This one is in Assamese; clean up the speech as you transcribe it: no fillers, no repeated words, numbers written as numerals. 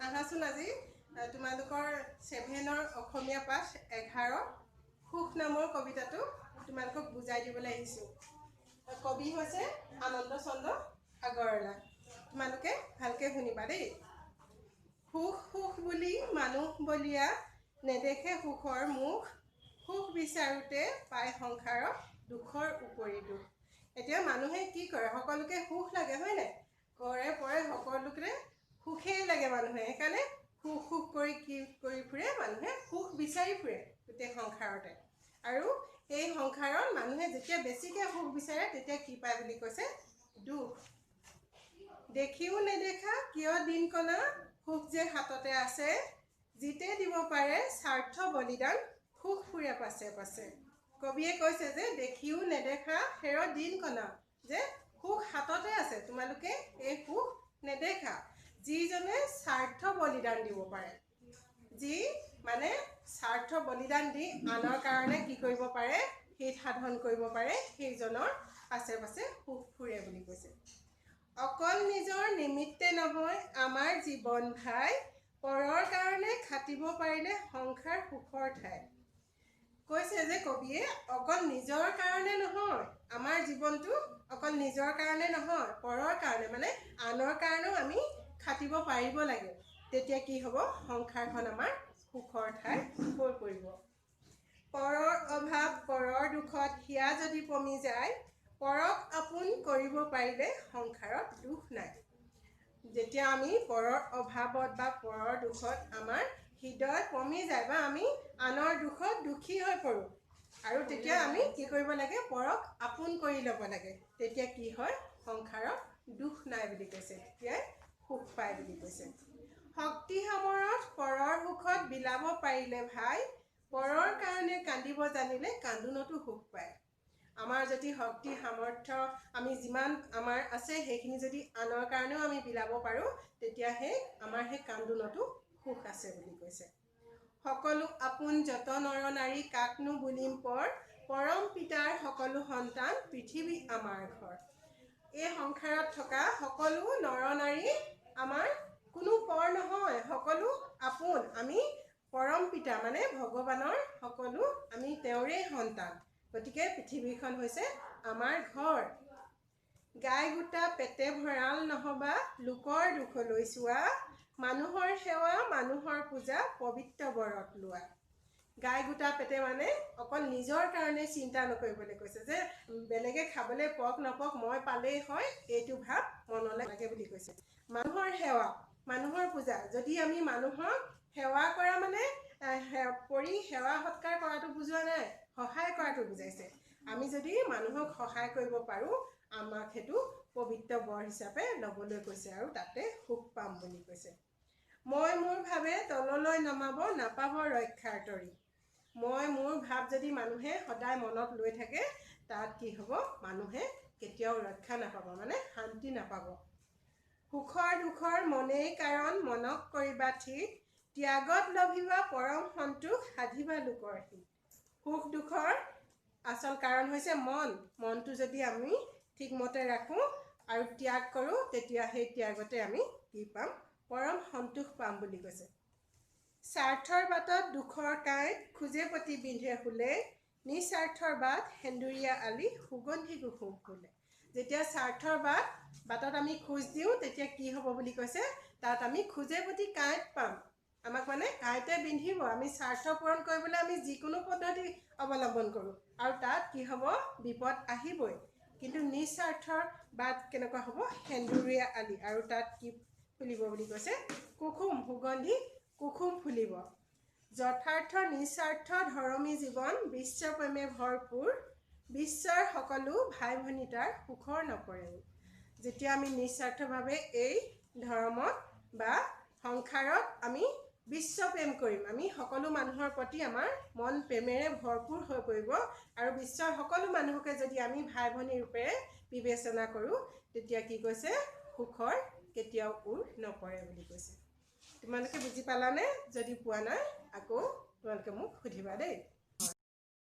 আহাচোন আজি তোমালোকৰ 7ৰ অসমীয়া পাঠ 11 সুখ নামৰ কবিতাটো তোমালোকক বুজাই দিবলৈ আহিছোঁ। কবি হৈছে আনন্দ চন্দ্ৰ আগৰৱালা। তোমালোকে ভালকৈ শুনিবা দেই। সুখ সুখ বুলি মানুহ বলিয়া, নেদেখে সুখৰ মুখ, সুখ বিচাৰোঁতে পায় সংসাৰত দুখৰ উপৰি দুখ। এতিয়া মানুহে কি কৰে, সকলোকে সুখ লাগে হয় নাই? ঘৰে পৰে সকলোকে সুখেই লাগে মানুহে, সেইকাৰণে সুখ সুখ কৰি কি কৰি ফুৰে, মানুহে সুখ বিচাৰি ফুৰে গোটেই সংসাৰতে। আৰু এই সংসাৰত মানুহে যেতিয়া বেছিকৈ সুখ বিচাৰে তেতিয়া কি পায় বুলি কৈছে? দুখ। দেখিও নেদেখা কিয় দিন কণা, সুখ যে হাততে আছে, জিতে দিব পাৰে স্বাৰ্থ বলিদান, সুখ ফুৰে পাছে পাছে। কবিয়ে কৈছে যে দেখিও নেদেখা সেৰ দিন কণা, যে সুখ হাততে আছে, তোমালোকে এই সুখ নেদেখা। যিজনে স্বাৰ্থ বলিদান দিব পাৰে, যি মানে স্বাৰ্থ বলিদান দি আনৰ কাৰণে কি কৰিব পাৰে, হিত সাধন কৰিব পাৰে, সেইজনৰ পাছে পাছে সুখ ফুৰে বুলি কৈছে। অকল নিজৰ নিমিত্তে নহয় আমাৰ জীৱন ভাই, পৰৰ কাৰণে খাটিব পাৰিলে সংসাৰ সুখৰ ঠাই। কৈছে যে কবিয়ে অকল নিজৰ কাৰণে নহয়, আমাৰ জীৱনটো অকল নিজৰ কাৰণে নহয়, পৰৰ কাৰণে মানে আনৰ কাৰণেও আমি খাটিব পাৰিব লাগে। তেতিয়া কি হ'ব, সংসাৰখন আমাৰ সুখৰ ঠাই হৈ পৰিব। পৰৰ অভাৱ পৰৰ দুখত হিয়া যদি পমি যায়, পৰক আপোন কৰিব পাৰিলে সংসাৰত দুখ নাই। যেতিয়া আমি পৰৰ অভাৱত বা পৰৰ দুখত আমাৰ হৃদয় পমি যায় বা আমি আনৰ দুখত দুখী হৈ পৰোঁ, আৰু তেতিয়া আমি কি কৰিব লাগে, পৰক আপোন কৰি ল'ব লাগে। তেতিয়া কি হয়, সংসাৰত দুখ নাই বুলি কৈছে, তেতিয়াই সুখ পায় বুলি কৈছে। শক্তি সামৰত পৰৰ সুখত বিলাব পাৰিলে ভাই, পৰৰ কাৰণে কান্দিব জানিলে কান্দোনতো সুখ পায়। আমাৰ যদি শক্তি সামৰ্থ্য আমি যিমান আমাৰ আছে সেইখিনি যদি আনৰ কাৰণেও আমি বিলাব পাৰোঁ, তেতিয়াহে আমাৰ সেই কান্দোনতো সুখ আছে বুলি কৈছে। সকলো আপোন যত নৰ নাৰী কাকনো বুলিম পৰ, পৰম পিতাৰ সকলো সন্তান পৃথিৱী আমাৰ ঘৰ। এই সংসাৰত থকা সকলো নৰ নাৰী আমাৰ কোনো পৰ নহয়, সকলো আপোন। আমি পৰম পিতা মানে ভগৱানৰ সকলো আমি তেওঁৰে সন্তান, গতিকে পৃথিৱীখন হৈছে আমাৰ ঘৰ। গাই গোটা পেটে ভঁৰাল নহবা লোকৰ দুখলৈ চোৱা, মানুহৰ সেৱা মানুহৰ পূজা পবিত্ৰ বৰত লোৱা। গাই গোটা পেটে মানে অকল নিজৰ কাৰণে চিন্তা নকৰিবলৈ কৈছে, যে বেলেগে খাবলৈ পক নপক মই পালেই হয়, এইটো ভাৱ মনলৈ লাগে বুলি কৈছে। মানুহৰ সেৱা মানুহৰ পূজা, যদি আমি মানুহক সেৱা কৰা মানে পৰি সেৱা সৎকাৰ কৰাটো বুজোৱা নাই, সহায় কৰাটো বুজাইছে। আমি যদি মানুহক সহায় কৰিব পাৰোঁ, আমাক সেইটো পবিত্ৰ বৰ হিচাপে ল'বলৈ কৈছে, আৰু তাতে সুখ পাম বুলি কৈছে। মই মোৰ ভাৱে তললৈ নমাব নাপাব ৰক্ষাৰ তৰি। মই মোৰ ভাৱ যদি মানুহে সদায় মনত লৈ থাকে, তাত কি হ'ব, মানুহে কেতিয়াও ৰক্ষা নাপাব, মানে শান্তি নাপাব। সুখৰ দুখৰ মনেই কাৰণ মনক কৰিবা ঠিক, ত্যাগত লভিবা পৰম সন্তোষ সাধিবা লোকৰ হিত। সুখ দুখৰ আচল কাৰণ হৈছে মন। মনটো যদি আমি ঠিকমতে ৰাখোঁ আৰু ত্যাগ কৰোঁ, তেতিয়া সেই ত্যাগতে আমি কি পাম, পৰম সন্তোষ পাম বুলি কৈছে। স্বাৰ্থৰ বাটত দুখৰ কাঁইট খোজে প্ৰতি বিন্ধে শুলে, নিস্বাৰ্থৰ বাট সেন্দুৰীয়া আলি সুগন্ধি কুসুম ফুলে। যেতিয়া স্বাৰ্থৰ বাটত আমি খোজ দিওঁ, তেতিয়া কি হ'ব বুলি কৈছে, তাত আমি খোজে প্ৰতি কাঁইট পাম। আমাক মানে কাঁইটে বিন্ধিব, আমি স্বাৰ্থ পূৰণ কৰিবলৈ আমি যিকোনো পদ্ধতি অৱলম্বন কৰোঁ, আৰু তাত কি হ'ব, বিপদ আহিবই। কিন্তু নিস্বাৰ্থৰ বাট কেনেকুৱা হ'ব, সেন্দুৰীয়া আলি, আৰু তাত কি ফুলিব বুলি কৈছে, কুসুম সুগন্ধি কুসুম ফুলিব। যথাৰ্থ নিস্বাৰ্থ ধৰ্মী জীৱন, বিশ্বপ্ৰেমে ভৰপূৰ, বিশ্বৰ সকলো ভাই ভনী তাৰ সুখৰ নপৰে। যেতিয়া আমি নিস্বাৰ্থভাৱে এই ধৰ্মত বা সংসাৰত আমি বিশ্বপ্ৰেম কৰিম, আমি সকলো মানুহৰ প্ৰতি আমাৰ মন প্ৰেমেৰে ভৰপূৰ হৈ পৰিব, আৰু বিশ্বৰ সকলো মানুহকে যদি আমি ভাই ভনী ৰূপেৰে বিবেচনা কৰোঁ, তেতিয়া কি কৈছে, সুখৰ কেতিয়াও ওৰ নপৰে বুলি কৈছে। তোমালোকে বুজি পালানে? যদি পোৱা নাই আকৌ তোমালোকে মোক সুধিবা দেই।